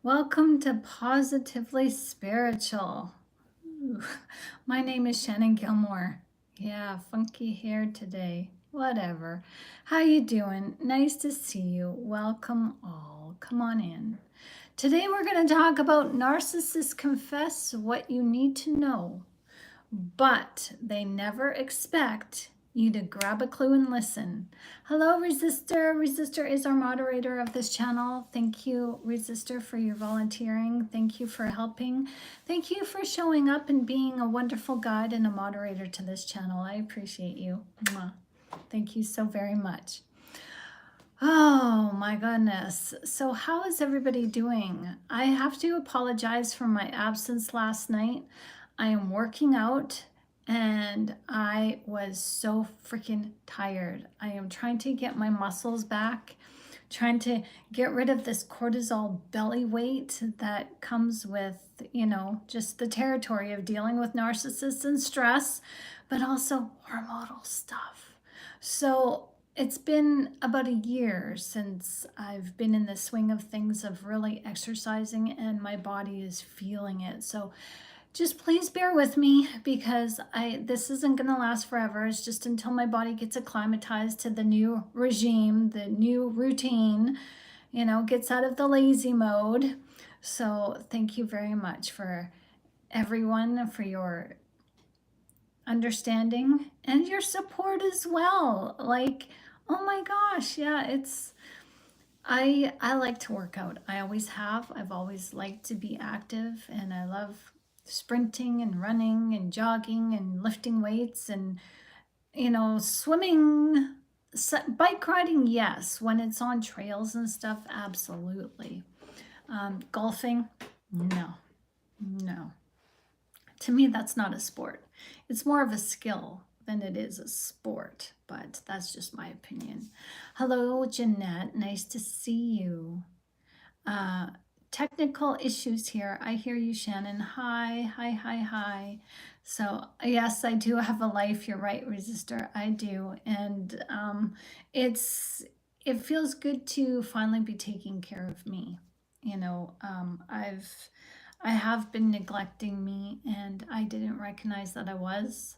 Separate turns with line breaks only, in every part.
Welcome to Positively Spiritual. Ooh, my name is Shannon Gilmore. Yeah, funky hair today. Whatever. How you doing? Nice to see you. Welcome all. Come on in. Today we're going to talk about narcissists confess what you need to know, but they never expect you to grab a clue and listen. Hello, Resistor. Resistor is our moderator of this channel. Thank you, Resistor, for your volunteering. Thank you for helping. Thank you for showing up and being a wonderful guide and a moderator to this channel. I appreciate you. Mwah. Thank you so very much. Oh my goodness. So how is everybody doing? I have to apologize for my absence last night. I am working out and I was so freaking tired. I am trying to get my muscles back, trying to get rid of this cortisol belly weight that comes with, just the territory of dealing with narcissists and stress, but also hormonal stuff. So it's been about a year since I've been in the swing of things of really exercising, and my body is feeling it. So just please bear with me, because this isn't going to last forever. It's just until my body gets acclimatized to the new regime, the new routine, gets out of the lazy mode. So thank you very much for everyone for your understanding and your support as well. Like, oh my gosh, yeah, I like to work out. I always have. I've always liked to be active, and I love sprinting and running and jogging and lifting weights and swimming, bike riding, yes, when it's on trails and stuff, absolutely. Golfing, no, no. To me, that's not a sport. It's more of a skill than it is a sport, but that's just my opinion. Hello, Jeanette. Nice to see you. Technical issues here. I hear you, Shannon. Hi, hi, hi, hi. So, yes, I do have a life. You're right, Resistor. I do. And it feels good to finally be taking care of me. I have been neglecting me, and I didn't recognize that I was.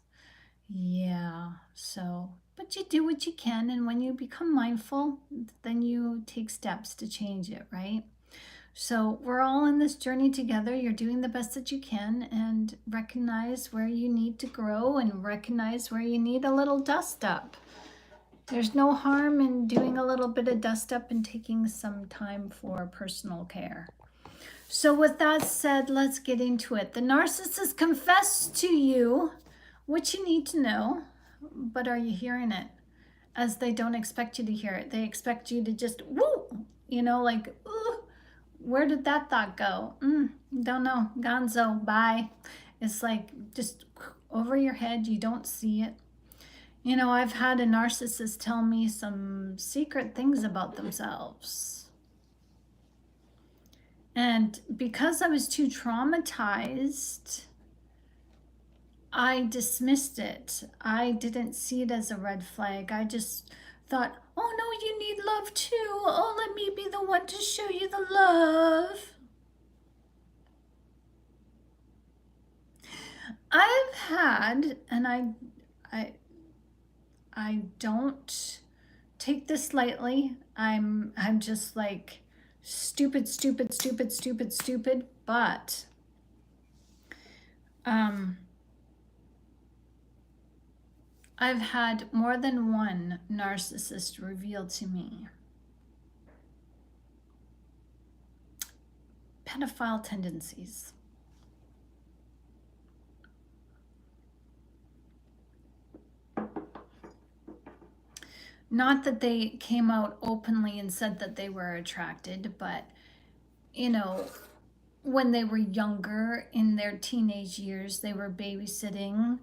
Yeah, so, but you do what you can, and when you become mindful, then you take steps to change it, right? So we're all in this journey together. You're doing the best that you can, and recognize where you need to grow and recognize where you need a little dust up. There's no harm in doing a little bit of dust up and taking some time for personal care. So with that said, let's get into it. The narcissist confess to you what you need to know, but are you hearing it? As they don't expect you to hear it. They expect you to just, woo, like, ooh, where did that thought go? Don't know. Gonzo, bye. It's like just over your head. You don't see it. I've had a narcissist tell me some secret things about themselves. And because I was too traumatized, I dismissed it. I didn't see it as a red flag. I just thought, oh no, you need love too. Oh, let me be the one to show you the love. I've had, and I don't take this lightly. I'm just like stupid, but I've had more than one narcissist reveal to me pedophile tendencies. Not that they came out openly and said that they were attracted, but when they were younger, in their teenage years, they were babysitting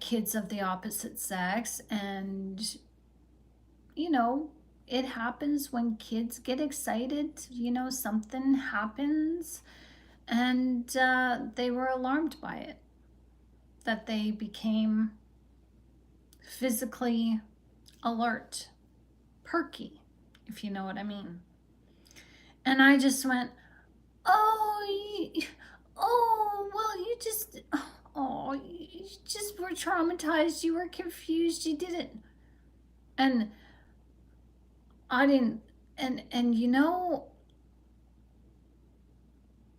kids of the opposite sex. And it happens when kids get excited, something happens, and they were alarmed by it, that they became physically alert, perky, if you know what I mean. And I just went, Oh, oh, well, you just were traumatized. You were confused. You didn't. And I didn't. And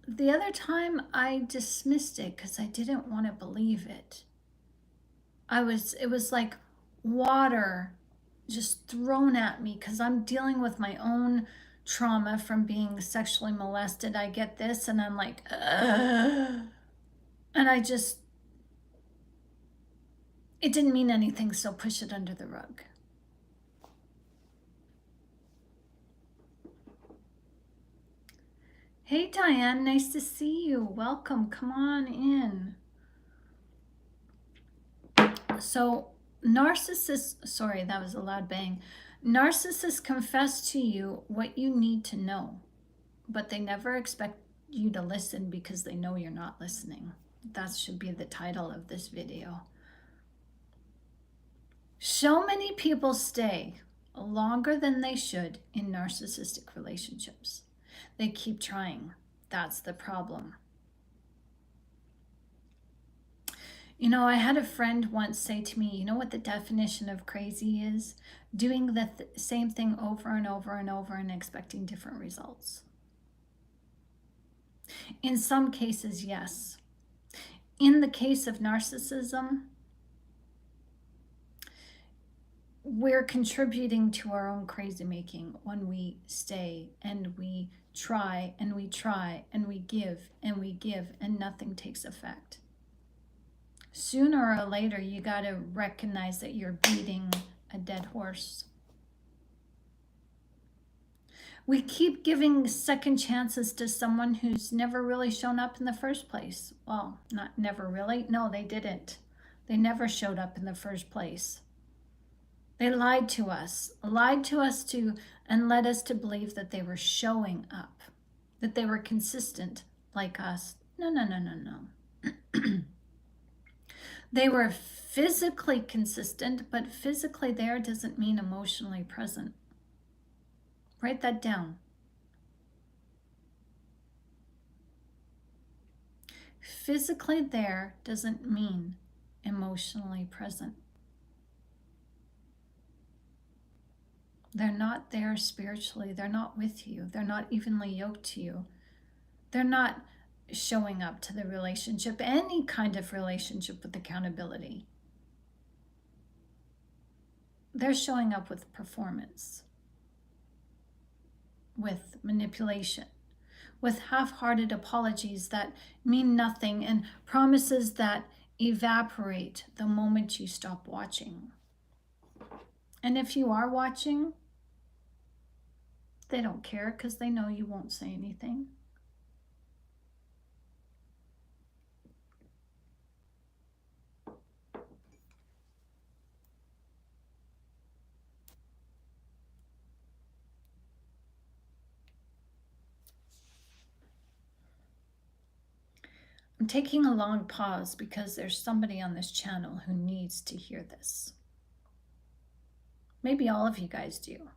the other time I dismissed it because I didn't want to believe it. It was like water just thrown at me because I'm dealing with my own trauma from being sexually molested. I get this and I'm like, ugh. And it didn't mean anything, so push it under the rug. Hey Diane, nice to see you. Welcome, come on in. So narcissists, sorry, that was a loud bang. Narcissists confess to you what you need to know, but they never expect you to listen because they know you're not listening. That should be the title of this video. So many people stay longer than they should in narcissistic relationships. They keep trying. That's the problem. I had a friend once say to me, you know what the definition of crazy is? Doing the same thing over and over and over and expecting different results. In some cases, yes. In the case of narcissism, we're contributing to our own crazy making when we stay and we try and we try and we give and nothing takes effect. Sooner or later, you got to recognize that you're beating a dead horse. We keep giving second chances to someone who's never really shown up in the first place. Well, not never really. No, they didn't. They never showed up in the first place. They lied to us and led us to believe that they were showing up, that they were consistent like us. No, no, no, no, no. They were physically consistent, but physically there doesn't mean emotionally present. Write that down. Physically there doesn't mean emotionally present. They're not there spiritually. They're not with you. They're not evenly yoked to you. They're not showing up to the relationship, any kind of relationship, with accountability. They're showing up with performance, with manipulation, with half-hearted apologies that mean nothing and promises that evaporate the moment you stop watching. And if you are watching, they don't care because they know you won't say anything. I'm taking a long pause because there's somebody on this channel who needs to hear this. Maybe all of you guys do.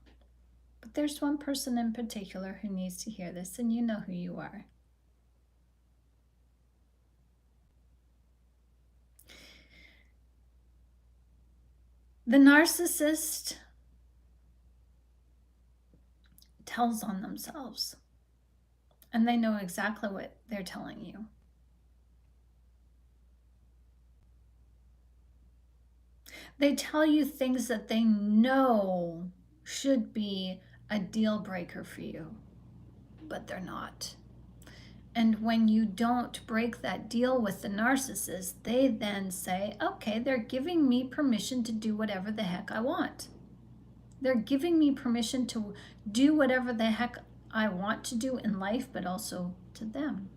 But there's one person in particular who needs to hear this, and you know who you are. The narcissist tells on themselves, and they know exactly what they're telling you. They tell you things that they know should be a deal breaker for you, but they're not. And when you don't break that deal with the narcissist, they then say, okay, they're giving me permission to do whatever the heck I want. They're giving me permission to do whatever the heck I want to do in life, but also to them.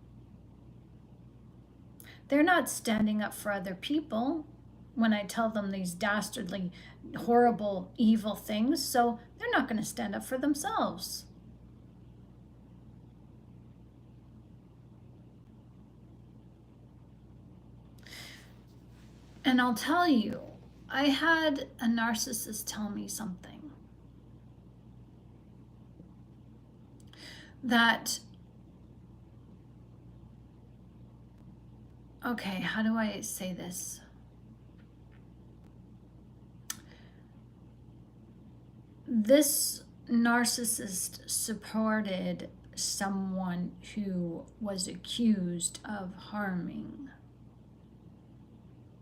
They're not standing up for other people when I tell them these dastardly, horrible, evil things, so they're not going to stand up for themselves. And I'll tell you, I had a narcissist tell me something that okay, how do I say this? This narcissist supported someone who was accused of harming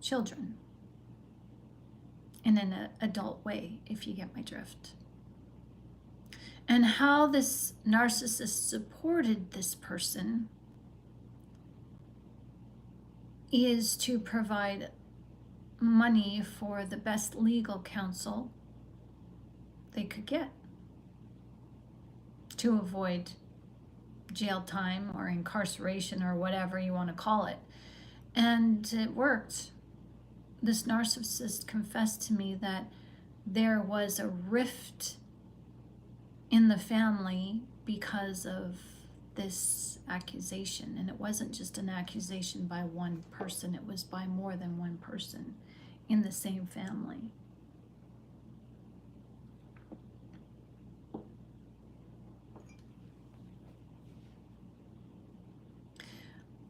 children in an adult way, if you get my drift. And how this narcissist supported this person is to provide money for the best legal counsel they could get to avoid jail time or incarceration or whatever you want to call it. And it worked. This narcissist confessed to me that there was a rift in the family because of this accusation. And it wasn't just an accusation by one person, it was by more than one person in the same family.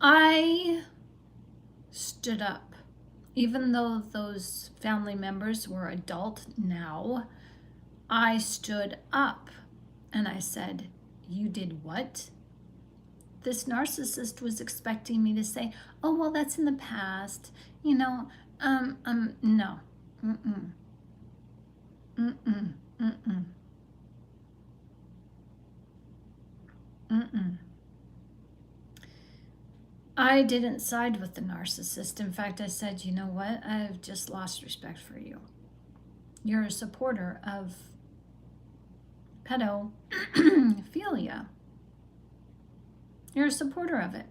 I stood up, even though those family members were adult now. I stood up and I said, "You did what?" This narcissist was expecting me to say, "Oh, well, that's in the past, no, mm-mm, mm-mm, mm-mm, mm-mm." I didn't side with the narcissist. In fact, I said, "You know what? I've just lost respect for you. You're a supporter of pedophilia. You're a supporter of it.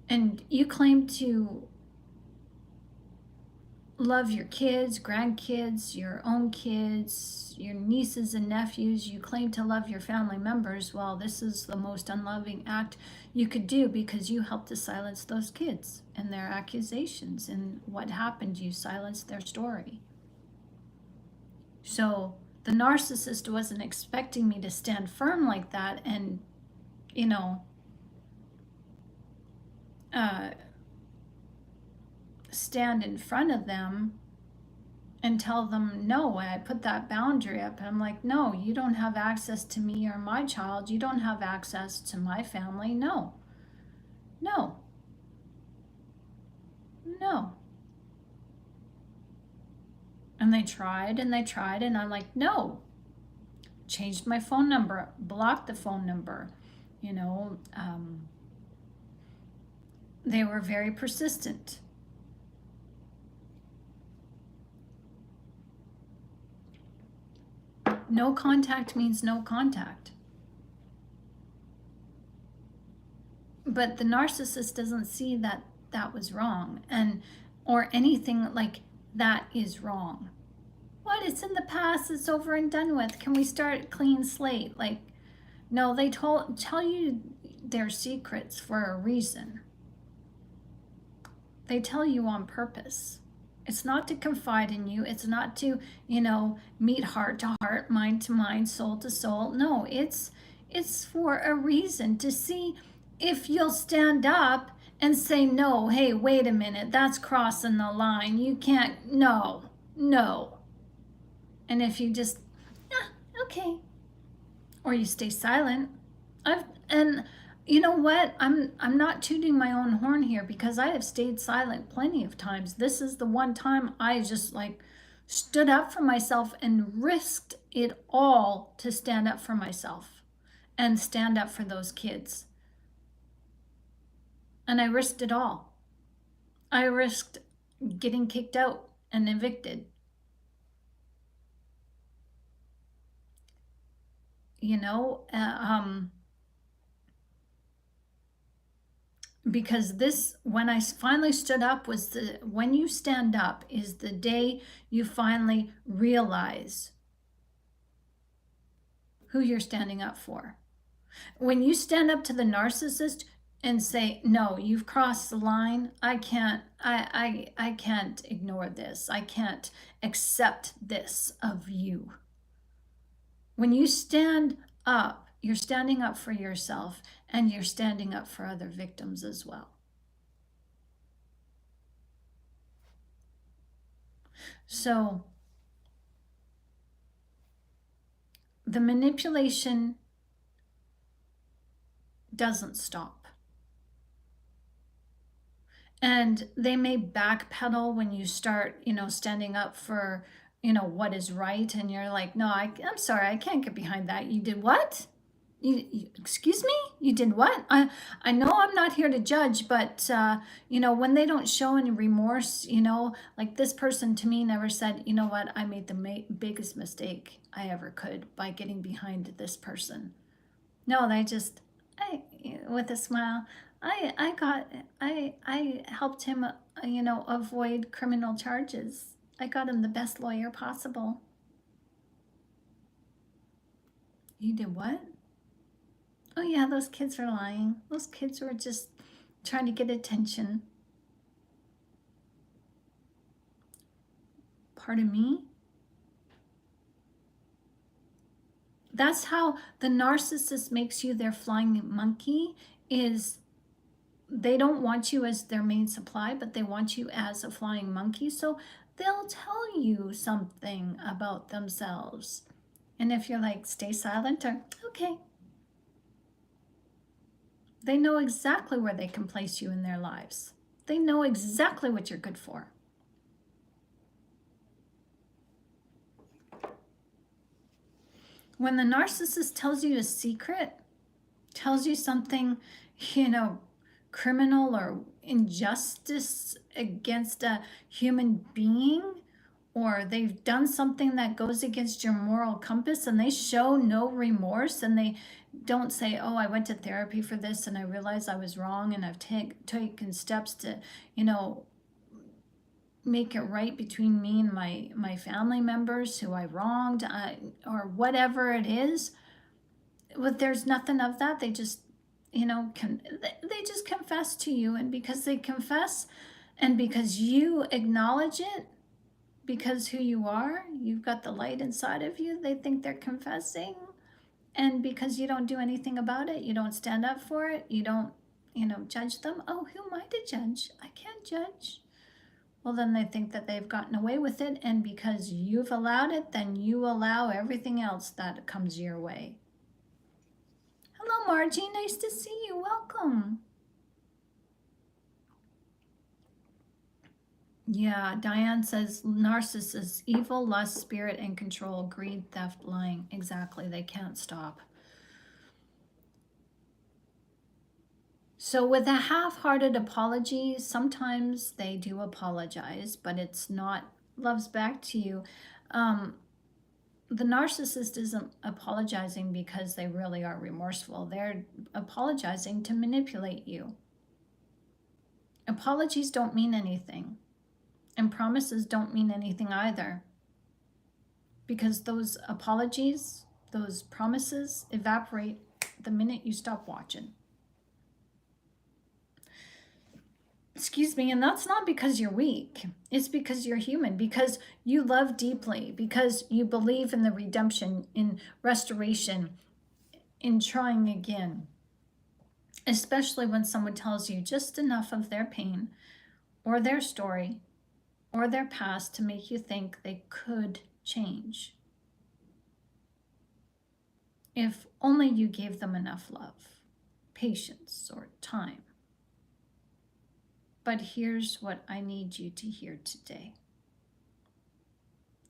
And you claim to love your kids, grandkids, your own kids, your nieces and nephews. You claim to love your family members. Well, this is the most unloving act you could do because you helped to silence those kids and their accusations. And what happened? You silenced their story." So the narcissist wasn't expecting me to stand firm like that and, stand in front of them and tell them no. I put that boundary up and I'm like, "No, you don't have access to me or my child. You don't have access to my family. No, no, no." And they tried and they tried, and I'm like, "No." Changed my phone number, blocked the phone number, they were very persistent. No contact means no contact. But the narcissist doesn't see that that was wrong, or anything like that is wrong. What? It's in the past. It's over and done with. Can we start a clean slate? Like, no, they tell you their secrets for a reason. They tell you on purpose. It's not to confide in you. It's not to, meet heart to heart, mind to mind, soul to soul. No, it's for a reason, to see if you'll stand up and say, "No, hey, wait a minute, that's crossing the line. You can't, no, no." And if you just, okay, or you stay silent. And you know what? I'm not tooting my own horn here because I have stayed silent plenty of times. This is the one time I just stood up for myself and risked it all to stand up for myself and stand up for those kids. And I risked it all. I risked getting kicked out and evicted. Because this, when I finally stood up, was when you stand up is the day you finally realize who you're standing up for. When you stand up to the narcissist and say, "No, you've crossed the line. I can't ignore this. I can't accept this of you." When you stand up, you're standing up for yourself, and you're standing up for other victims as well. So the manipulation doesn't stop. And they may backpedal when you start, standing up for, what is right. And you're like, no, I'm sorry, I can't get behind that. You did what? Excuse me? You did what? I know I'm not here to judge, but, when they don't show any remorse, like this person to me never said, you know what, I made the biggest mistake I ever could by getting behind this person. No, they just, with a smile, I helped him, avoid criminal charges. I got him the best lawyer possible. You did what? Oh yeah, those kids are lying. Those kids were just trying to get attention. Pardon me? That's how the narcissist makes you their flying monkey, is they don't want you as their main supply, but they want you as a flying monkey. So they'll tell you something about themselves. And if you're like, stay silent, or okay, they know exactly where they can place you in their lives. They know exactly what you're good for. When the narcissist tells you a secret, tells you something, criminal or injustice against a human being, or they've done something that goes against your moral compass, and they show no remorse, and they don't say, oh, I went to therapy for this and I realized I was wrong and I've taken steps to, make it right between me and my family members who I wronged, or whatever it is. But there's nothing of that. They just, they just confess to you, and because they confess, and because you acknowledge it, because who you are, you've got the light inside of you, they think they're confessing. And because you don't do anything about it, you don't stand up for it, you don't, judge them. Oh, who am I to judge? I can't judge. Well, then they think that they've gotten away with it, and because you've allowed it, then you allow everything else that comes your way. Hello, Margie. Nice to see you. Welcome. Yeah, Diane says narcissists, evil, lust, spirit, and control, greed, theft, lying. Exactly. They can't stop. So with a half-hearted apology, sometimes they do apologize, but it's not love's back to you. The narcissist isn't apologizing because they really are remorseful. They're apologizing to manipulate you. Apologies don't mean anything, and promises don't mean anything either, because those apologies, those promises evaporate the minute you stop watching. Excuse me, and that's not because you're weak. It's because you're human, because you love deeply, because you believe in the redemption, in restoration, in trying again. Especially when someone tells you just enough of their pain or their story or their past to make you think they could change. If only you gave them enough love, patience, or time. But here's what I need you to hear today.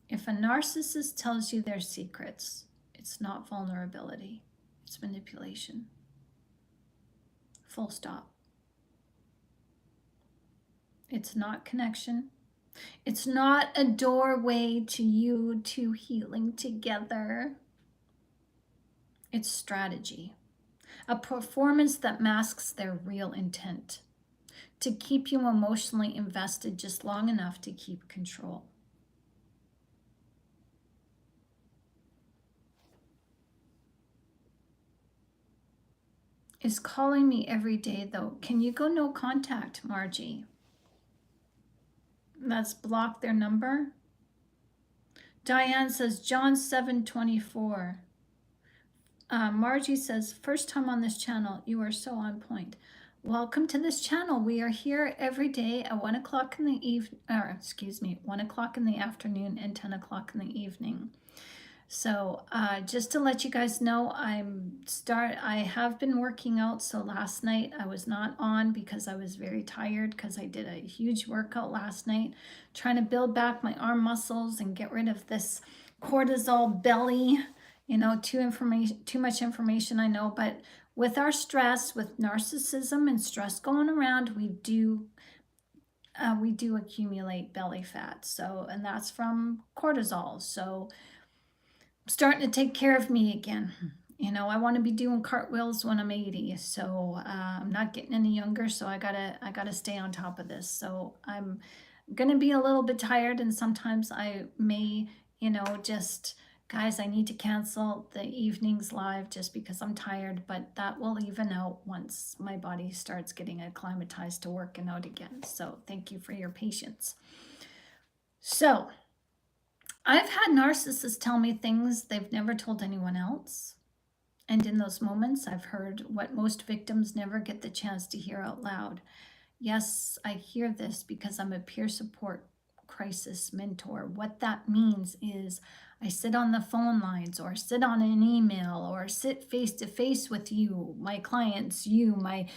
If a narcissist tells you their secrets, it's not vulnerability, it's manipulation. Full stop. It's not connection. It's not a doorway to you two healing together. It's strategy, a performance that masks their real intent, to keep you emotionally invested just long enough to keep control. Is calling me every day though. Can you go no contact, Margie? Let's block their number. Diane says John 7:24. Margie says, first time on this channel. You are so on point. Welcome to this channel. We are here every day at 1 o'clock in the evening, or excuse me, 1 o'clock in the afternoon and 10 o'clock in the evening. So just to let you guys know, I have been working out. So last night I was not on because I was very tired because I did a huge workout last night, trying to build back my arm muscles and get rid of this cortisol belly. You know, too much information, I know, but with our stress, with narcissism and stress going around, we do accumulate belly fat. So, and that's from cortisol. So starting to take care of me again. You know, I want to be doing cartwheels when I'm 80, so I'm not getting any younger, so I gotta stay on top of this. So I'm gonna be a little bit tired, and sometimes I may, you know, just guys, I need to cancel the evenings live just because I'm tired, but that will even out once my body starts getting acclimatized to working out again. So thank you for your patience. So I've had narcissists tell me things they've never told anyone else. And in those moments, I've heard what most victims never get the chance to hear out loud. Yes, I hear this because I'm a peer support crisis mentor. What that means is I sit on the phone lines or sit on an email or sit face to face with you, my clients, you, my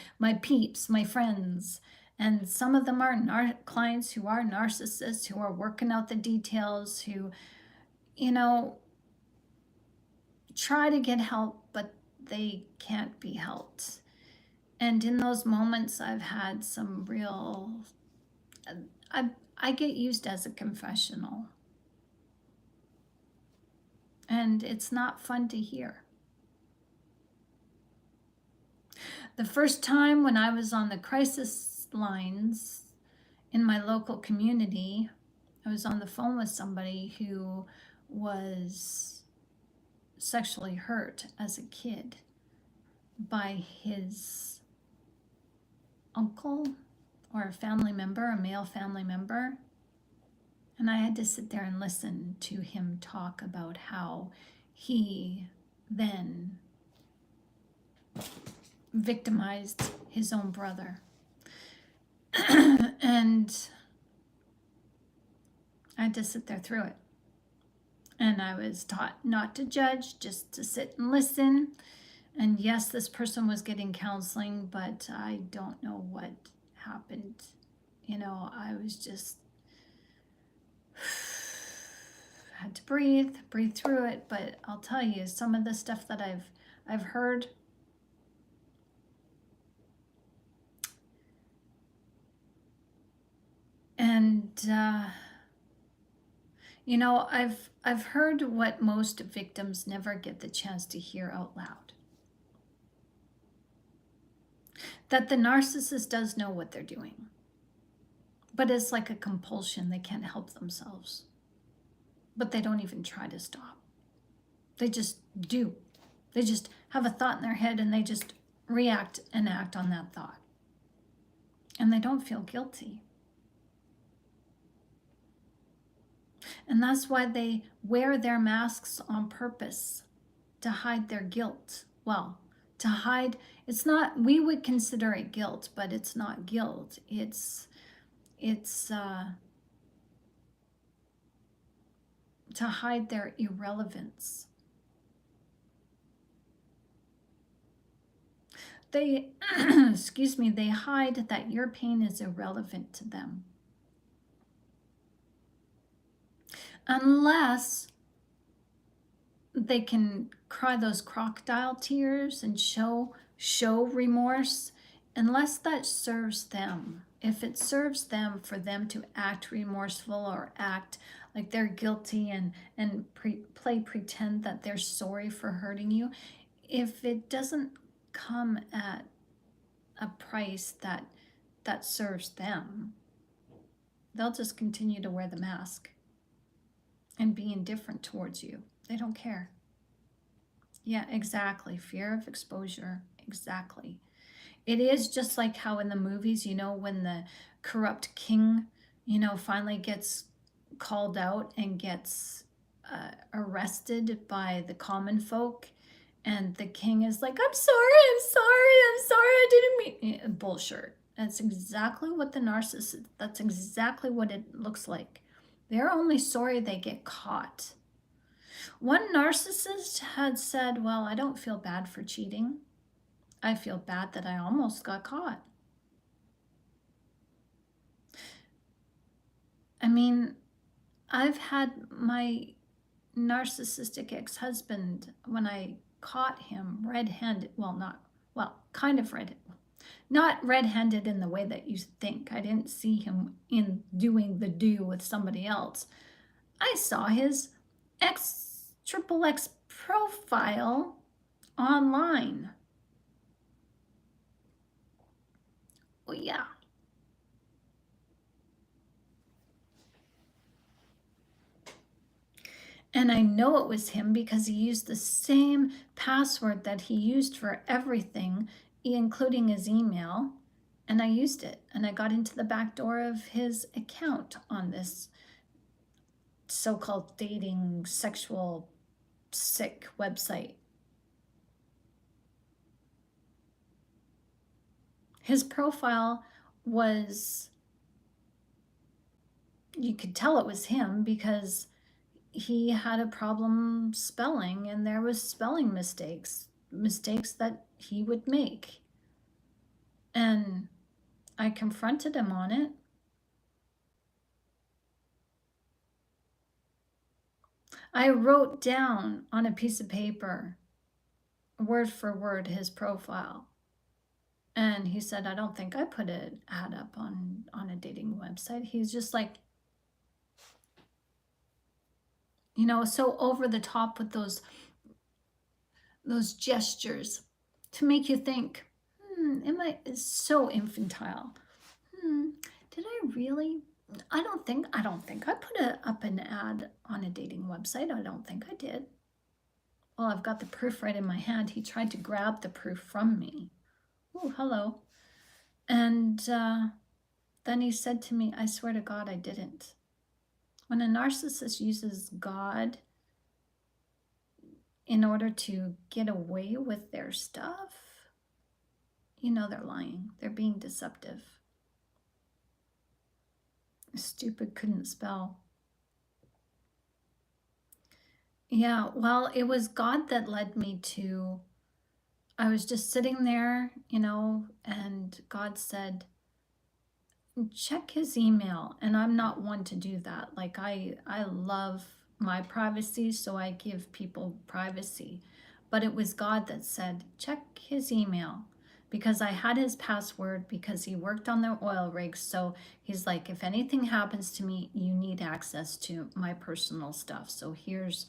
peeps, my friends. And some of them are clients who are narcissists, who are working out the details, who, you know, try to get help, but they can't be helped. And in those moments, I've had some real, I get used as a confessional. And it's not fun to hear. The first time when I was on the crisis lines in my local community, I was on the phone with somebody who was sexually hurt as a kid by his uncle or a family member, a male family member. And I had to sit there and listen to him talk about how he then victimized his own brother. And I had to sit there through it. And I was taught not to judge, just to sit and listen. And yes, this person was getting counseling, but I don't know what happened. You know, I was just had to breathe through it. But I'll tell you, some of the stuff that I've heard, and you know, I've heard what most victims never get the chance to hear out loud. That the narcissist does know what they're doing, but it's like a compulsion. They can't help themselves, but they don't even try to stop. They just do. They just have a thought in their head and they just react and act on that thought. And they don't feel guilty. And that's why they wear their masks on purpose, to hide their guilt. Well, to hide, it's not, we would consider it guilt, but it's not guilt. It's to hide their irrelevance. They, excuse me, they hide that your pain is irrelevant to them. Unless they can cry those crocodile tears and show remorse, unless that serves them. If it serves them for them to act remorseful or act like they're guilty and pretend that they're sorry for hurting you, if it doesn't come at a price that serves them, they'll just continue to wear the mask and be indifferent towards you. They don't care. Yeah, exactly. Fear of exposure. Exactly. It is just like how in the movies, you know, when the corrupt king, you know, finally gets called out and gets arrested by the common folk, And the king is like, I'm sorry, I didn't mean bullshit. That's exactly what the narcissist, that's exactly what it looks like. They're only sorry they get caught. One narcissist had said, well, I don't feel bad for cheating. I feel bad that I almost got caught. I mean, I've had my narcissistic ex-husband, when I caught him red-handed, kind of red, not red-handed in the way that you think. I didn't see him in doing the do with somebody else. I saw his XXX profile online. Well, yeah. And I know it was him because he used the same password that he used for everything, including his email. And I used it. And I got into the back door of his account on this so-called dating, sexual, sick website. His profile was, you could tell it was him because he had a problem spelling, and there was spelling mistakes that he would make. And I confronted him on it. I wrote down on a piece of paper, word for word, his profile. And he said, I don't think I put an ad up on a dating website. He's just like, so over the top with those gestures to make you think, it's so infantile. Did I really? I don't think I put up an ad on a dating website. I don't think I did. Well, I've got the proof right in my hand. He tried to grab the proof from me. Oh, hello. And then he said to me, I swear to God, I didn't. When a narcissist uses God in order to get away with their stuff, they're lying. They're being deceptive. Stupid couldn't spell. Yeah, well, it was God that led me to, I was just sitting there, and God said, check his email. And I'm not one to do that. Like I love my privacy, so I give people privacy. But it was God that said, check his email, because I had his password because he worked on the oil rigs. So he's like, if anything happens to me, you need access to my personal stuff. So here's,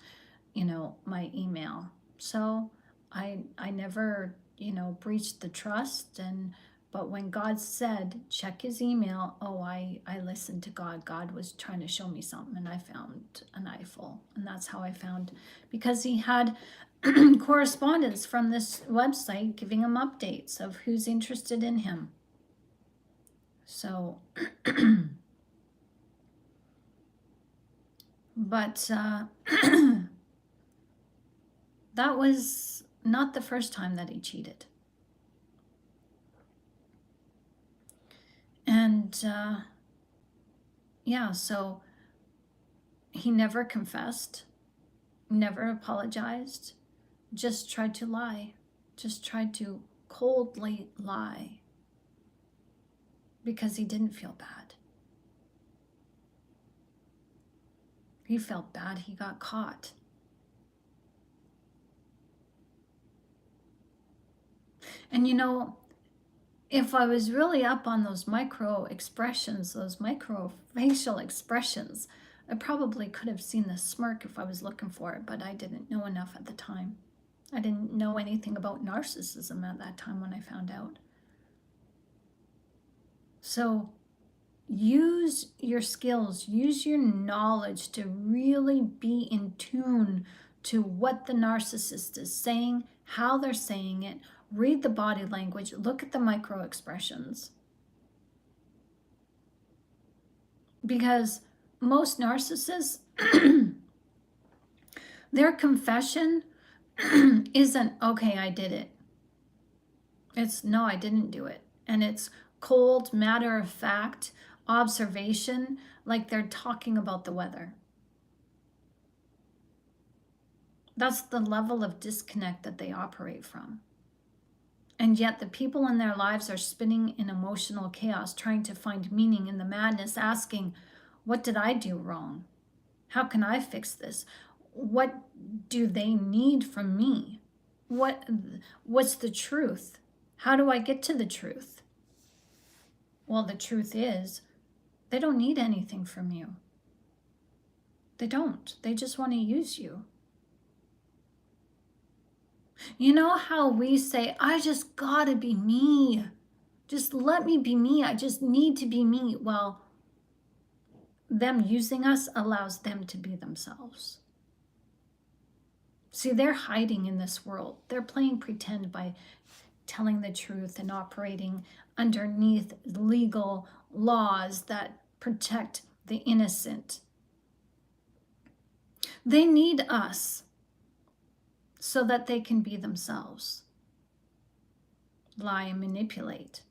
my email. So I never, breached the trust. But when God said, check his email, I listened to God. God was trying to show me something, and I found an eyeful. And that's how I found, because he had correspondence from this website giving him updates of who's interested in him. So, but that was not the first time that he cheated. And yeah, so he never confessed, never apologized, just tried to lie, just tried to coldly lie because he didn't feel bad. He felt bad he got caught. And if I was really up on those micro expressions, those micro facial expressions, I probably could have seen the smirk if I was looking for it, but I didn't know enough at the time. I didn't know anything about narcissism at that time when I found out. So use your skills, use your knowledge to really be in tune to what the narcissist is saying, how they're saying it. Read the body language, look at the micro expressions. Because most narcissists, their confession isn't, okay, I did it. It's, no, I didn't do it. And it's cold, matter of fact observation, like they're talking about the weather. That's the level of disconnect that they operate from. And yet the people in their lives are spinning in emotional chaos, trying to find meaning in the madness, asking, what did I do wrong? How can I fix this? What do they need from me? What's the truth? How do I get to the truth? Well, the truth is, they don't need anything from you. They don't. They just want to use you. You know how we say, I just gotta be me. Just let me be me. I just need to be me. Well, them using us allows them to be themselves. See, they're hiding in this world. They're playing pretend by telling the truth and operating underneath legal laws that protect the innocent. They need us so that they can be themselves, lie and manipulate,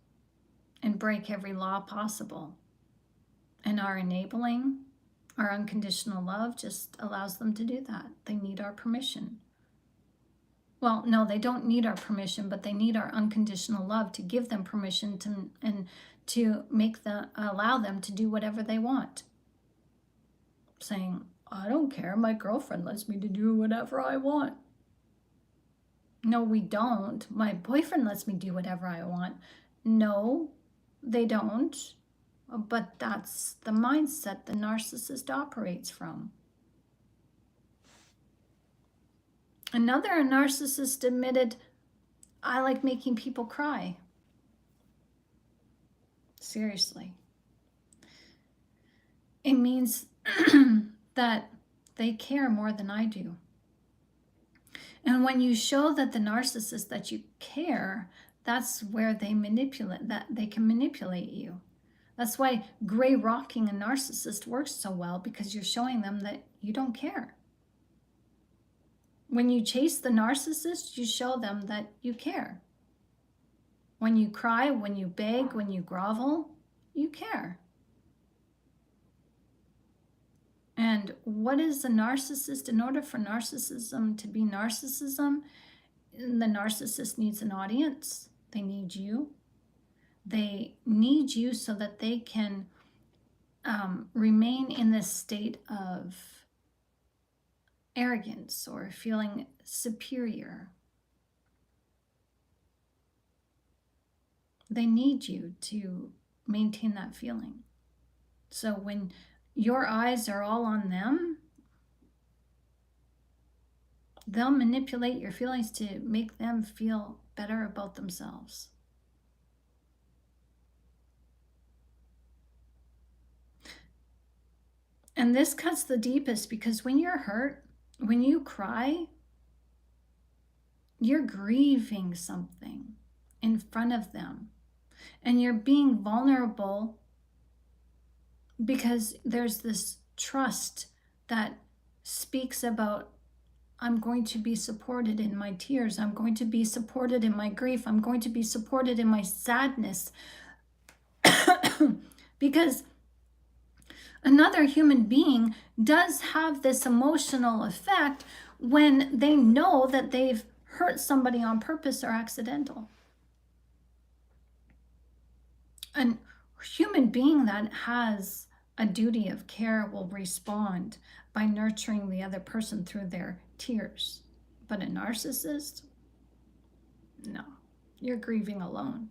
and break every law possible. And our enabling, our unconditional love just allows them to do that. They need our permission. Well, no, they don't need our permission, but they need our unconditional love to give them permission to, and to allow them to do whatever they want. Saying, I don't care, my girlfriend lets me to do whatever I want. No, we don't. My boyfriend lets me do whatever I want. No, they don't. But that's the mindset the narcissist operates from. Another narcissist admitted, I like making people cry. Seriously. It means that they care more than I do. And when you show that the narcissist that you care, that's where they manipulate, that they can manipulate you. That's why gray rocking a narcissist works so well, because you're showing them that you don't care. When you chase the narcissist, you show them that you care. When you cry, when you beg, when you grovel, you care. And what is a narcissist? In order for narcissism to be narcissism, the narcissist needs an audience. They need you. They need you so that they can remain in this state of arrogance or feeling superior. They need you to maintain that feeling. So when your eyes are all on them, they'll manipulate your feelings to make them feel better about themselves. And this cuts the deepest, because when you're hurt, when you cry, you're grieving something in front of them. And you're being vulnerable because there's this trust that speaks about, I'm going to be supported in my tears. I'm going to be supported in my grief. I'm going to be supported in my sadness. Because another human being does have this emotional effect when they know that they've hurt somebody on purpose or accidental. A human being that has a duty of care will respond by nurturing the other person through their tears. But a narcissist, no, you're grieving alone.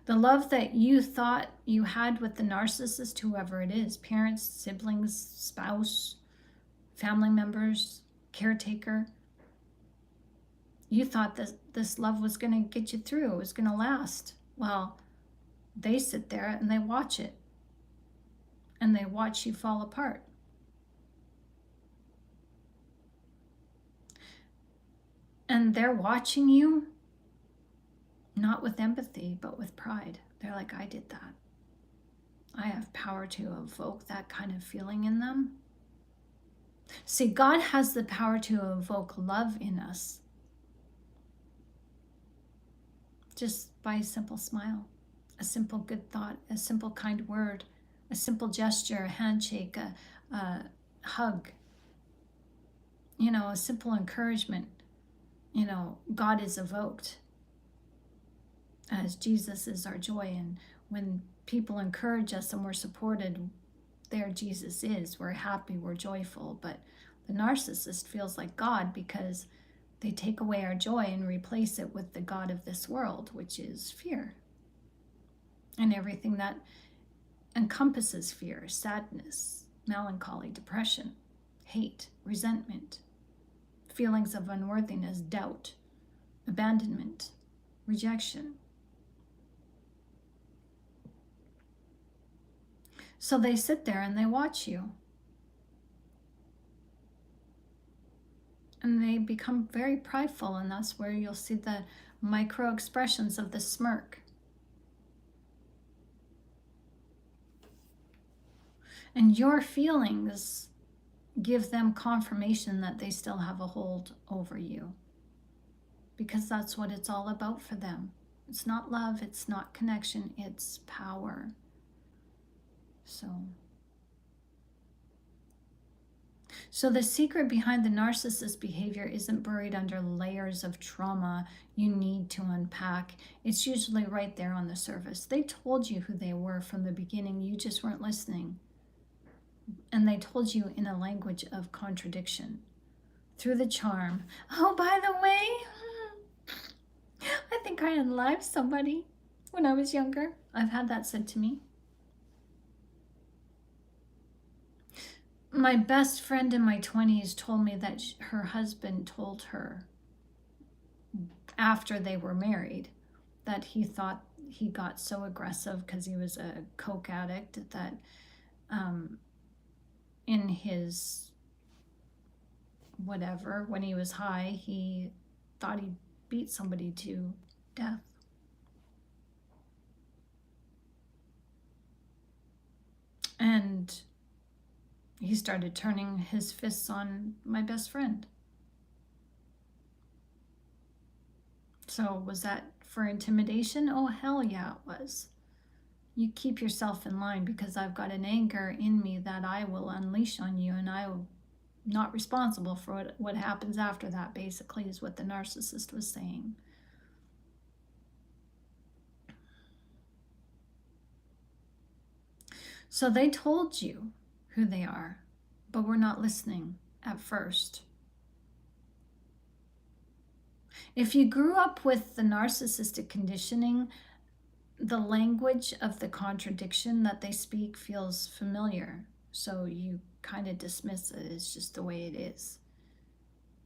The love that you thought you had with the narcissist, whoever it is, parents, siblings, spouse, family members, caretaker, you thought that this love was going to get you through, it was going to last. Well, they sit there and they watch it. And they watch you fall apart. And they're watching you, not with empathy, but with pride. They're like, I did that. I have power to evoke that kind of feeling in them. See, God has the power to evoke love in us just by a simple smile, a simple good thought, a simple kind word, a simple gesture, a handshake, a hug, a simple encouragement. God is evoked as Jesus is our joy. And when people encourage us and we're supported, there Jesus is. We're happy, we're joyful. But the narcissist feels like God because they take away our joy and replace it with the God of this world, which is fear. And everything that encompasses fear: sadness, melancholy, depression, hate, resentment, feelings of unworthiness, doubt, abandonment, rejection. So they sit there and they watch you. And they become very prideful, and that's where you'll see the micro expressions of the smirk. And your feelings give them confirmation that they still have a hold over you, because that's what it's all about for them. It's not love, it's not connection, it's power. So the secret behind the narcissist behavior isn't buried under layers of trauma you need to unpack. It's usually right there on the surface. They told you who they were from the beginning, you just weren't listening. And they told you in a language of contradiction, through the charm. Oh, by the way, I think I unalived somebody when I was younger. I've had that said to me. My best friend in my 20s told me that her husband told her after they were married that he thought he got so aggressive because he was a coke addict that in his whatever, when he was high, he thought he beat somebody to death. And he started turning his fists on my best friend. So was that for intimidation? Oh, hell yeah, it was. You keep yourself in line, because I've got an anger in me that I will unleash on you, and I'm not responsible for what happens after that, basically, is what the narcissist was saying. So they told you who they are, but we're not listening at first. If you grew up with the narcissistic conditioning, the language of the contradiction that they speak feels familiar. So you kind of dismiss it as just the way it is.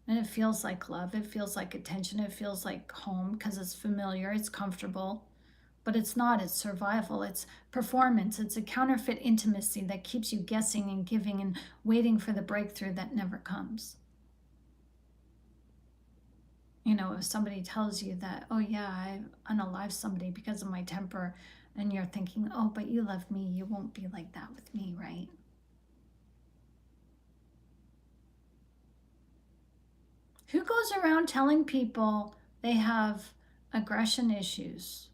And it feels like love, it feels like attention, it feels like home because it's familiar, it's comfortable. But it's not, it's survival, it's performance, it's a counterfeit intimacy that keeps you guessing and giving and waiting for the breakthrough that never comes. If somebody tells you that, oh yeah, I unalived somebody because of my temper, and you're thinking, oh, but you love me, you won't be like that with me, right? Who goes around telling people they have aggression issues?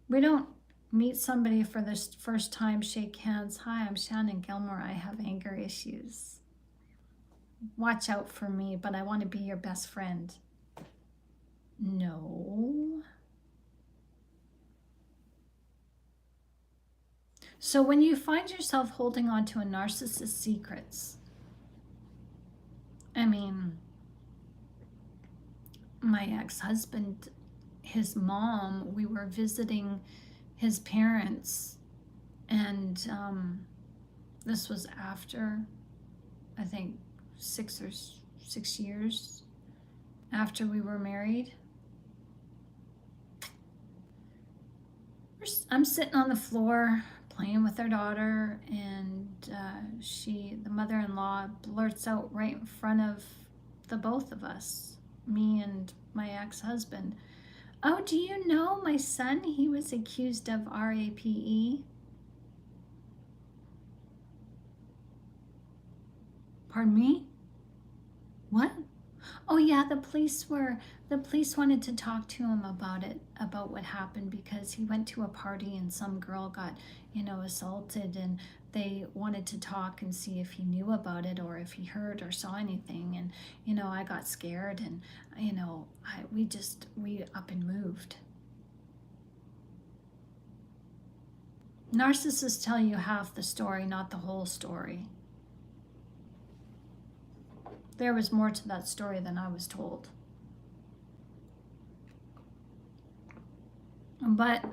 We don't meet somebody for the first time, shake hands. Hi, I'm Shannon Gilmore. I have anger issues. Watch out for me, but I want to be your best friend. No. So when you find yourself holding on to a narcissist's secrets, my ex-husband, his mom, we were visiting his parents, and this was after, I think, 6 years after we were married. I'm sitting on the floor playing with our daughter, and the mother-in-law blurts out right in front of the both of us, me and my ex-husband, oh, do you know my son? He was accused of RAPE. Pardon me? What? Oh yeah, the police wanted to talk to him about it, about what happened, because he went to a party and some girl got, assaulted, and they wanted to talk and see if he knew about it or if he heard or saw anything. And I got scared, and we up and moved. Narcissists tell you half the story, not the whole story. There was more to that story than I was told. But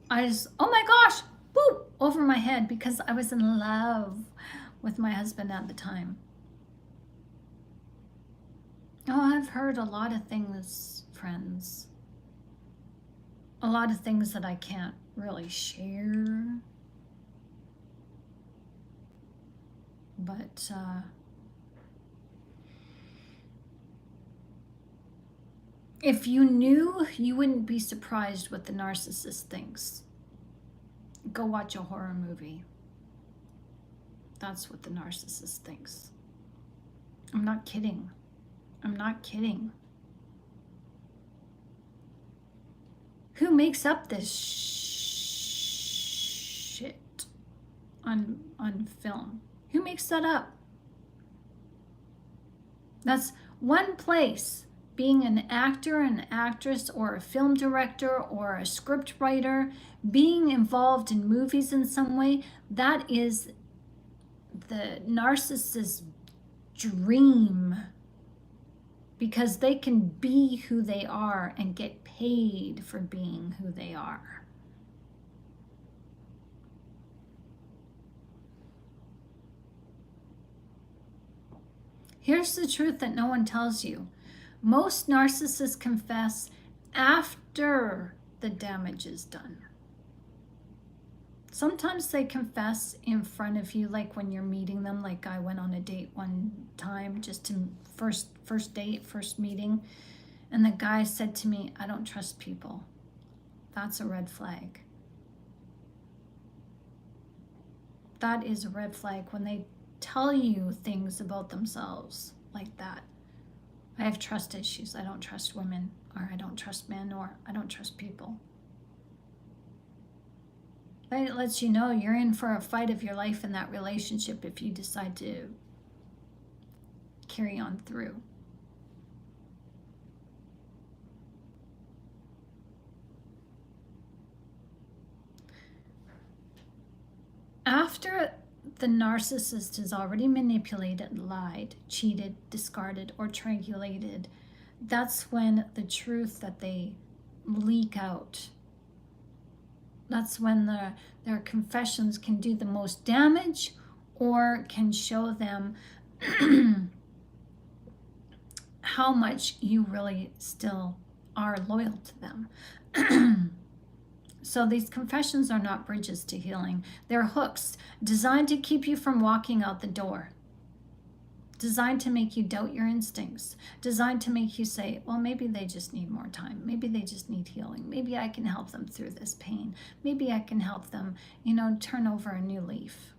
I just, oh my gosh, whoop, over my head, because I was in love with my husband at the time. Oh, I've heard a lot of things, friends. A lot of things that I can't really share. But if you knew, you wouldn't be surprised what the narcissist thinks. Go watch a horror movie. That's what the narcissist thinks. I'm not kidding. I'm not kidding. Who makes up this shit on film? Who makes that up? That's one place. Being an actor, an actress, or a film director, or a script writer, being involved in movies in some way, that is the narcissist's dream, because they can be who they are and get paid for being who they are. Here's the truth that no one tells you. Most narcissists confess after the damage is done. Sometimes they confess in front of you, like when you're meeting them. Like I went on a date one time, just to first date, first meeting, and the guy said to me, "I don't trust people." That's a red flag. That is a red flag when they tell you things about themselves like that. I have trust issues. I don't trust women, or I don't trust men, or I don't trust people. It lets you know you're in for a fight of your life in that relationship if you decide to carry on through. After the narcissist has already manipulated, lied, cheated, discarded, or triangulated, that's when the truth that they leak out. That's when their confessions can do the most damage, or can show them how much you really still are loyal to them. So these confessions are not bridges to healing. They're hooks designed to keep you from walking out the door. Designed to make you doubt your instincts. Designed to make you say, well, maybe they just need more time. Maybe they just need healing. Maybe I can help them through this pain. Maybe I can help them, turn over a new leaf.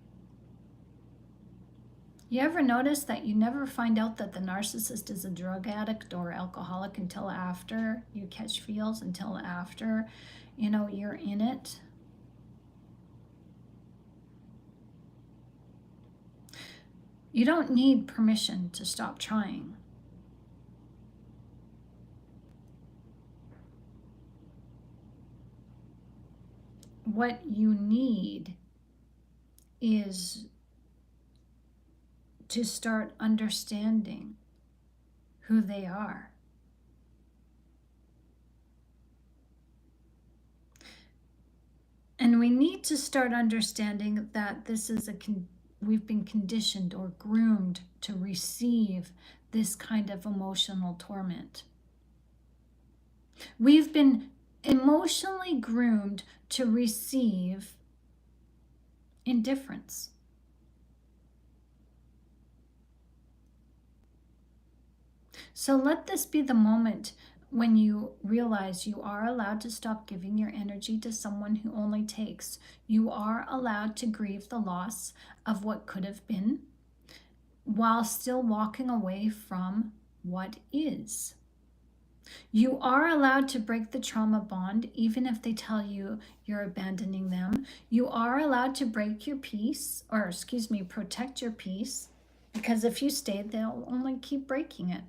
You ever notice that you never find out that the narcissist is a drug addict or alcoholic until after you catch feels, until after, you're in it? You don't need permission to stop trying. What you need is to start understanding who they are. And we need to start understanding that this is we've been conditioned or groomed to receive this kind of emotional torment. We've been emotionally groomed to receive indifference. So let this be the moment when you realize you are allowed to stop giving your energy to someone who only takes. You are allowed to grieve the loss of what could have been. while still walking away from what is. You are allowed to break the trauma bond, even if they tell you you're abandoning them. You are allowed to break your peace, or excuse me, protect your peace, because if you stay, they'll only keep breaking it.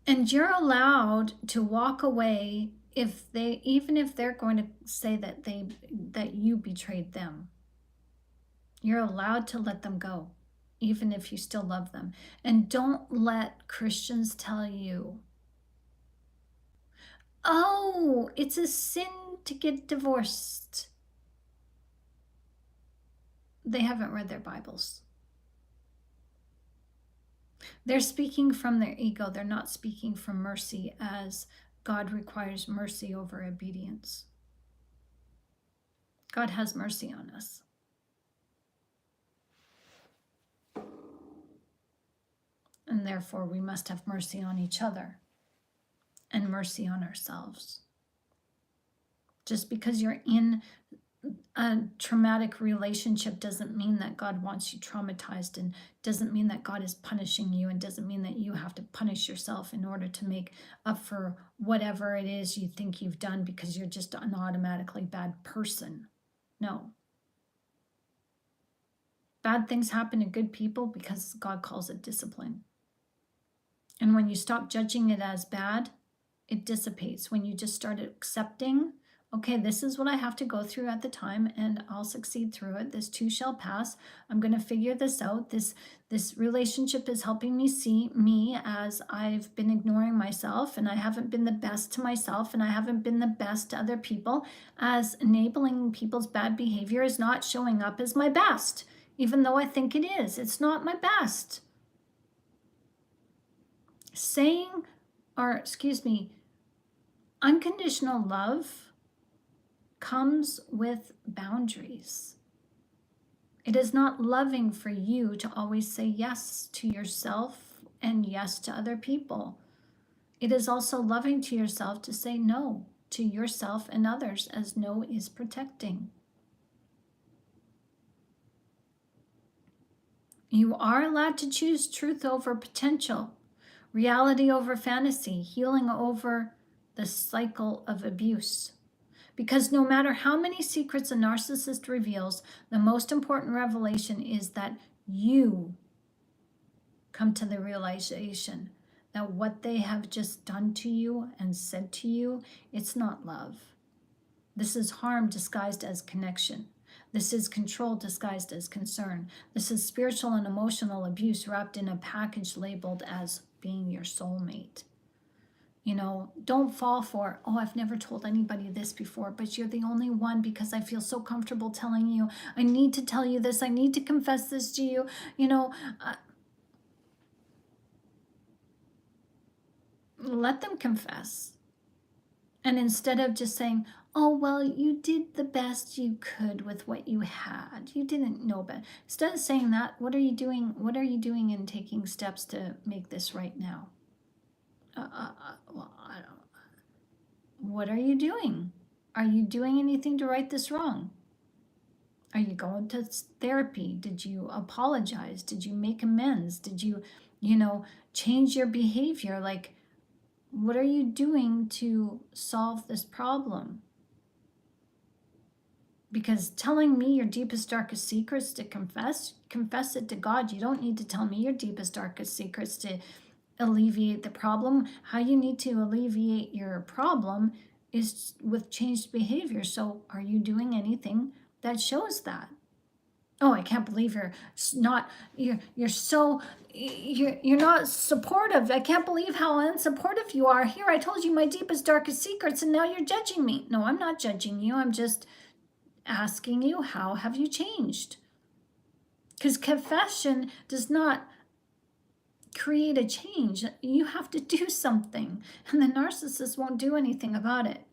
And you're allowed to walk away even if they're going to say that you betrayed them. You're allowed to let them go, even if you still love them. And don't let Christians tell you, oh, it's a sin to get divorced. They haven't read their Bibles. They're speaking from their ego. They're not speaking from mercy, as God requires mercy over obedience. God has mercy on us. And therefore, we must have mercy on each other and mercy on ourselves. Just because you're in a traumatic relationship doesn't mean that God wants you traumatized, and doesn't mean that God is punishing you, and doesn't mean that you have to punish yourself in order to make up for whatever it is you think you've done because you're just an automatically bad person. No. Bad things happen to good people because God calls it discipline. And when you stop judging it as bad, it dissipates. When you just start accepting, okay, this is what I have to go through at the time, and I'll succeed through it. This too shall pass. I'm going to figure this out. This relationship is helping me see me as I've been ignoring myself, and I haven't been the best to myself, and I haven't been the best to other people, as enabling people's bad behavior is not showing up as my best, even though I think it is. It's not my best. Unconditional love comes with boundaries. It is not loving for you to always say yes to yourself and yes to other people. It is also loving to yourself to say no to yourself and others, as no is protecting. You are allowed to choose truth over potential, reality over fantasy, healing over the cycle of abuse. Because no matter how many secrets a narcissist reveals, the most important revelation is that you come to the realization that what they have just done to you and said to you, it's not love. This is harm disguised as connection. This is control disguised as concern. This is spiritual and emotional abuse wrapped in a package labeled as being your soulmate. You know, don't fall for, oh, I've never told anybody this before, but you're the only one because I feel so comfortable telling you. I need to tell you this. I need to confess this to you. You know, let them confess. And instead of just saying, oh, well, you did the best you could with what you had. You didn't know better. Instead of saying that, what are you doing? What are you doing in taking steps to make this right now? Well, I don't. What are you doing? Are you doing anything to right this wrong? Are you going to therapy? Did you apologize? Did you make amends? Did you, change your behavior? Like, what are you doing to solve this problem? Because telling me your deepest, darkest secrets to confess it to God. You don't need to tell me your deepest, darkest secrets to alleviate the problem. How you need to alleviate your problem is with changed behavior. So are you doing anything that shows that? Oh, I can't believe you're not supportive. I can't believe how unsupportive you are. Here, I told you my deepest, darkest secrets, and now you're judging me. No, I'm not judging you. I'm just asking you, how have you changed? Because confession does not create a change. You have to do something, and the narcissist won't do anything about it.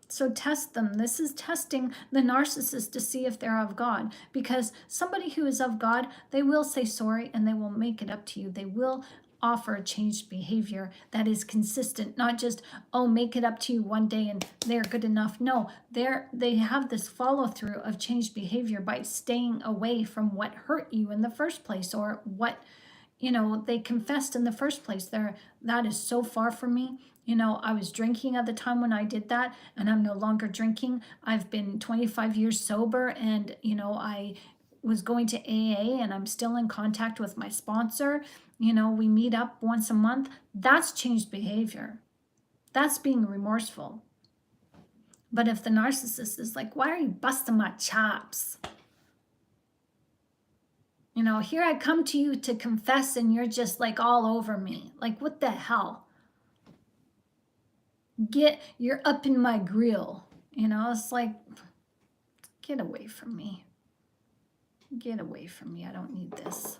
So test them. This is testing the narcissist to see if they're of God, because somebody who is of God, they will say sorry and they will make it up to you. They will offer changed behavior that is consistent, not just, oh, make it up to you one day and they're good enough. No, they have this follow through of changed behavior by staying away from what hurt you in the first place, or what, they confessed in the first place. That is so far from me. I was drinking at the time when I did that, and I'm no longer drinking. I've been 25 years sober, and I was going to AA, and I'm still in contact with my sponsor. We meet up once a month. That's changed behavior. That's being remorseful. But if the narcissist is like, why are you busting my chops? Here I come to you to confess, and you're just like all over me. Like, what the hell? You're up in my grill. It's like, get away from me. Get away from me. I don't need this.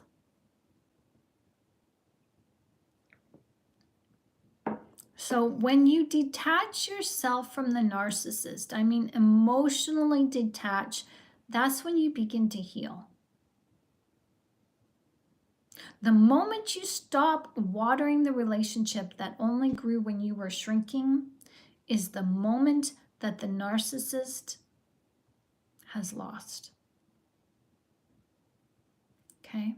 So when you detach yourself from the narcissist, I mean emotionally detach, that's when you begin to heal. The moment you stop watering the relationship that only grew when you were shrinking is the moment that the narcissist has lost. Okay?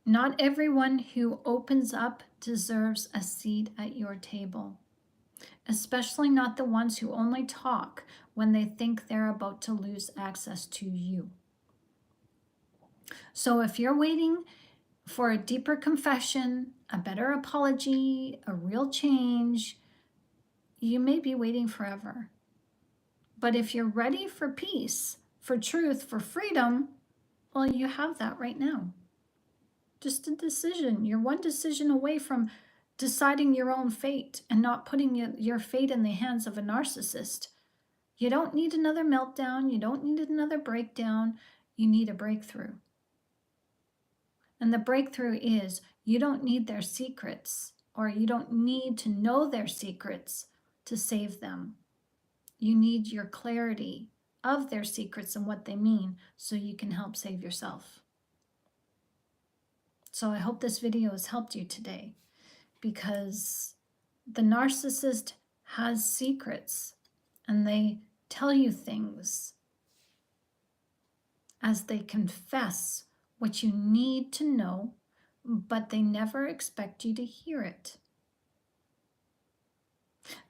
Not everyone who opens up deserves a seat at your table, especially not the ones who only talk when they think they're about to lose access to you. So if you're waiting for a deeper confession, a better apology, a real change, you may be waiting forever. But if you're ready for peace, for truth, for freedom, well, you have that right now. Just a decision. You're one decision away from deciding your own fate and not putting your fate in the hands of a narcissist. You don't need another meltdown. You don't need another breakdown. You need a breakthrough. And the breakthrough is you don't need their secrets, or you don't need to know their secrets to save them. You need your clarity of their secrets and what they mean so you can help save yourself. So I hope this video has helped you today, because the narcissist has secrets, and they tell you things as they confess what you need to know, but they never expect you to hear it.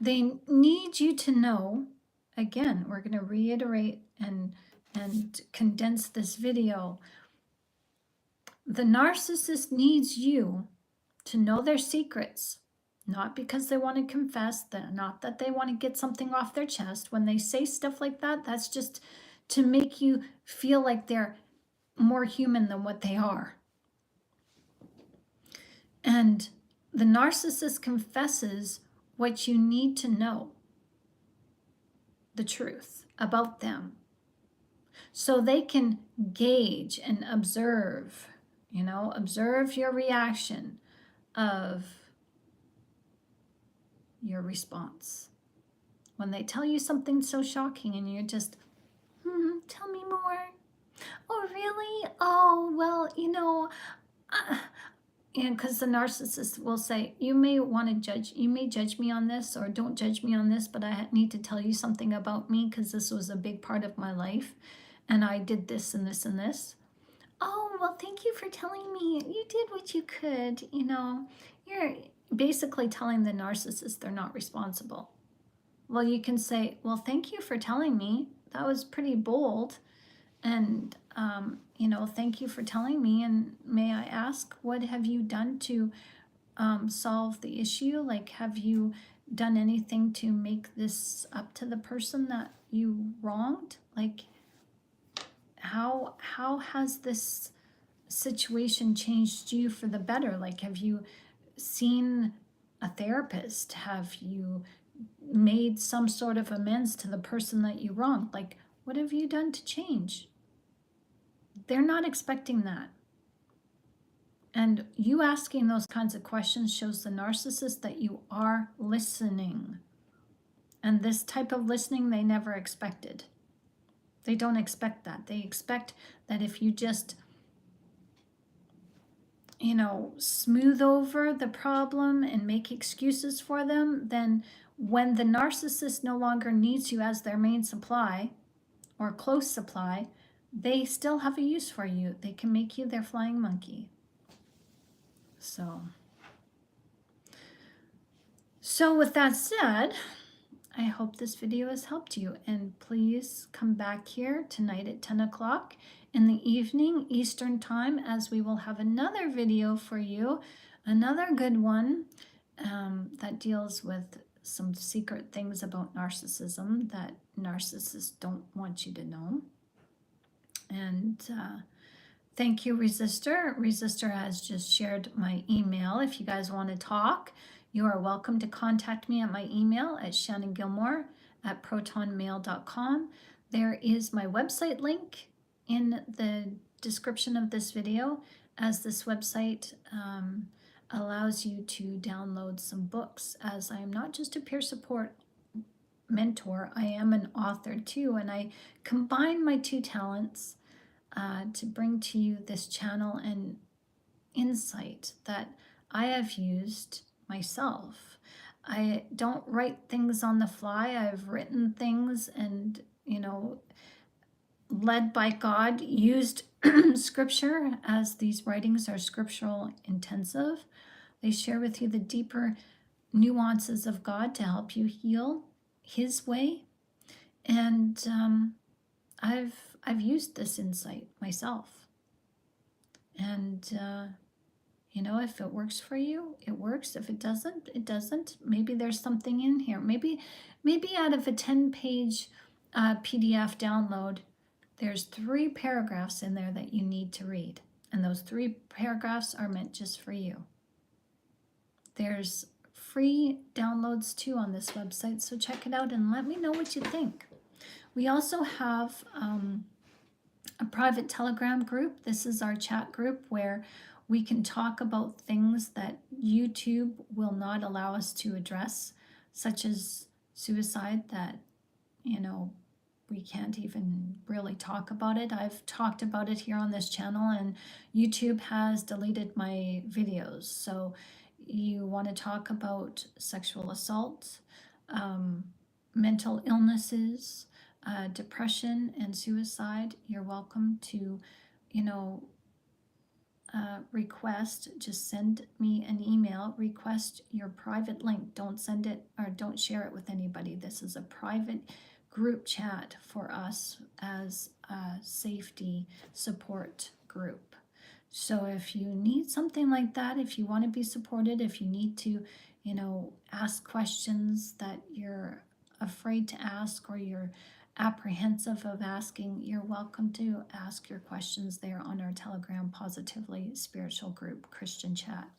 They need you to know, again, we're going to reiterate and condense this video. The narcissist needs you to know their secrets, not because they want to confess, not that they want to get something off their chest. When they say stuff like that, that's just to make you feel like they're more human than what they are. And the narcissist confesses what you need to know, the truth about them, so they can gauge and observe, observe your reaction of your response. When they tell you something so shocking and you're just, tell me more. Oh, really? Oh, well, because the narcissist will say, you may judge me on this, or don't judge me on this, but I need to tell you something about me because this was a big part of my life and I did this and this and this. Oh, well, thank you for telling me. You did what you could. You're basically telling the narcissist they're not responsible. Well, you can say, well, thank you for telling me. That was pretty bold. And, thank you for telling me. And may I ask, what have you done to solve the issue? Like, have you done anything to make this up to the person that you wronged? Like, how has this situation changed you for the better? Like, have you seen a therapist? Have you made some sort of amends to the person that you wronged? Like, what have you done to change? They're not expecting that. And you asking those kinds of questions shows the narcissist that you are listening. And this type of listening they never expected. They don't expect that. They expect that if you just smooth over the problem and make excuses for them, then when the narcissist no longer needs you as their main supply or close supply, they still have a use for you. They can make you their flying monkey. So with that said, I hope this video has helped you, and please come back here tonight at 10 o'clock in the evening Eastern time, as we will have another video for you, another good one that deals with some secret things about narcissism that narcissists don't want you to know. And thank you, Resistor. Resistor has just shared my email. If you guys want to talk, you are welcome to contact me at my email at shannongilmore@protonmail.com. There is my website link in the description of this video, as this website allows you to download some books, as I am not just a peer support mentor, I am an author too, and I combine my two talents to bring to you this channel and insight that I have used myself. I don't write things on the fly. I've written things and, led by God, used scripture, as these writings are scriptural intensive. They share with you the deeper nuances of God to help you heal His way. And I've used this insight myself. And if it works for you, it works. If it doesn't, it doesn't. Maybe there's something in here. Maybe out of a 10-page PDF download, there's 3 paragraphs in there that you need to read. And those 3 paragraphs are meant just for you. There's free downloads too on this website, so check it out and let me know what you think. We also have a private Telegram group. This is our chat group where we can talk about things that YouTube will not allow us to address, such as suicide, that, we can't even really talk about it. I've talked about it here on this channel, and YouTube has deleted my videos. So you want to talk about sexual assault, mental illnesses, depression, and suicide, you're welcome to, request. Just send me an email, request your private link. Don't send it or don't share it with anybody. This is a private group chat for us as a safety support group. So if you need something like that, if you want to be supported, if you need to, ask questions that you're afraid to ask or you're apprehensive of asking, you're welcome to ask your questions there on our Telegram Positively Spiritual Group Christian Chat.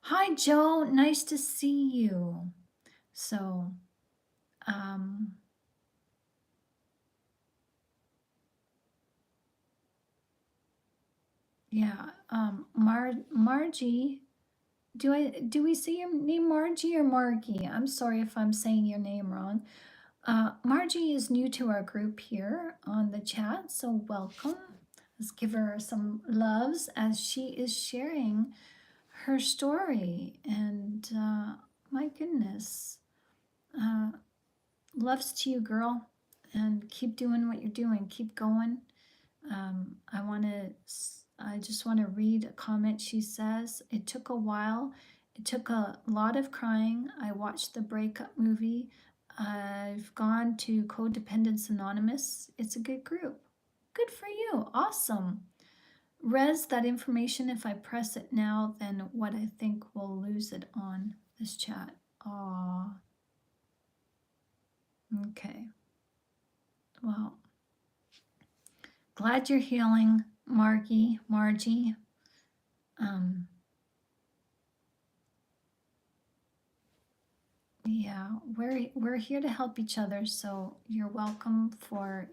Hi, Joe. Nice to see you. So, yeah, Margie, do we see your name Margie or Margie? I'm sorry if I'm saying your name wrong. Margie is new to our group here on the chat, so welcome. Let's give her some loves as she is sharing her story. And my goodness, loves to you, girl, and keep doing what you're doing. Keep going. I just want to read a comment. She says, "It took a while. It took a lot of crying. I watched the breakup movie. I've gone to Codependence Anonymous. It's a good group." Good for you. Awesome. Res, that information, if I press it now, then what I think we'll lose it on this chat. Aw. Okay. Well, glad you're healing, Margie. Yeah, we're here to help each other, so you're welcome for,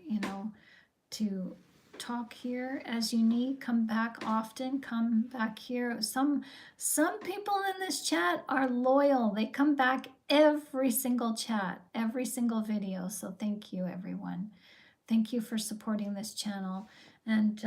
to talk here as you need. Come back often. Come back here. Some people in this chat are loyal. They come back every single chat, every single video. So thank you, everyone. Thank you for supporting this channel. And,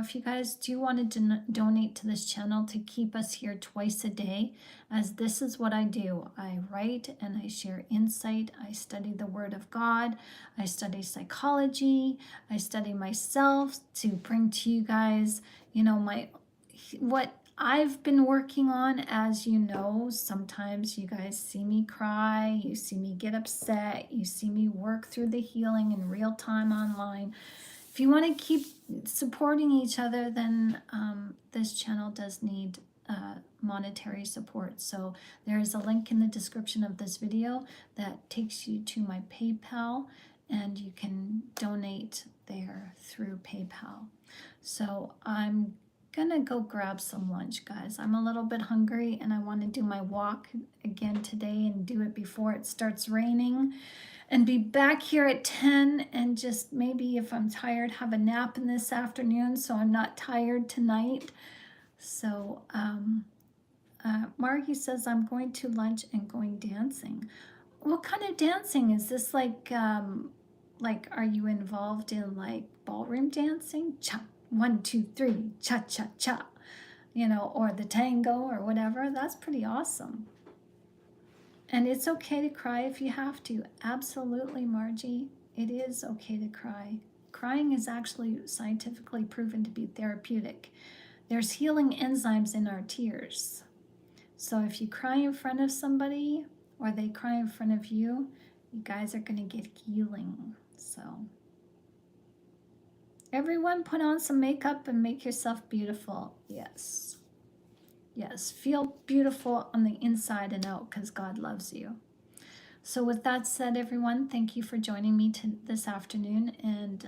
if you guys do want to donate to this channel to keep us here twice a day, as this is what I do. I write and I share insight. I study the Word of God. I study psychology. I study myself to bring to you guys, what I've been working on. As you know, sometimes you guys see me cry, you see me get upset, you see me work through the healing in real time online. If you want to keep supporting each other, then this channel does need monetary support. So there is a link in the description of this video that takes you to my PayPal, and you can donate there through PayPal. So I'm gonna go grab some lunch, guys. I'm a little bit hungry and I want to do my walk again today and do it before it starts raining, and be back here at 10, and just maybe, if I'm tired, have a nap in this afternoon so I'm not tired tonight. So Margie says I'm going to lunch and going dancing. What kind of dancing is this? Like are you involved in like ballroom dancing? Cha, 1, 2, 3, cha cha cha, or the tango or whatever? That's pretty awesome. And it's okay to cry if you have to. Absolutely, Margie. It is okay to cry. Crying is actually scientifically proven to be therapeutic. There's healing enzymes in our tears. So if you cry in front of somebody or they cry in front of you, you guys are going to get healing. So everyone, put on some makeup and make yourself beautiful. Yes. Yes, feel beautiful on the inside and out because God loves you. So with that said, everyone, thank you for joining me this afternoon. And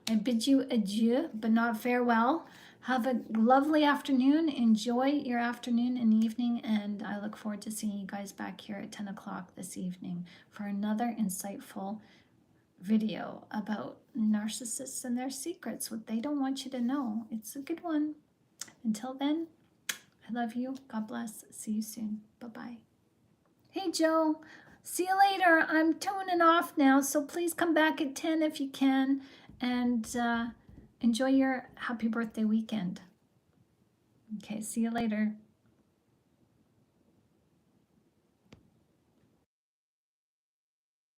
I bid you adieu, but not farewell. Have a lovely afternoon. Enjoy your afternoon and evening. And I look forward to seeing you guys back here at 10 o'clock this evening for another insightful video about narcissists and their secrets, what they don't want you to know. It's a good one. Until then, I love you. God bless. See you soon. Bye-bye. Hey, Joe. See you later. I'm tuning off now, so please come back at 10 if you can, and enjoy your happy birthday weekend. Okay, see you later.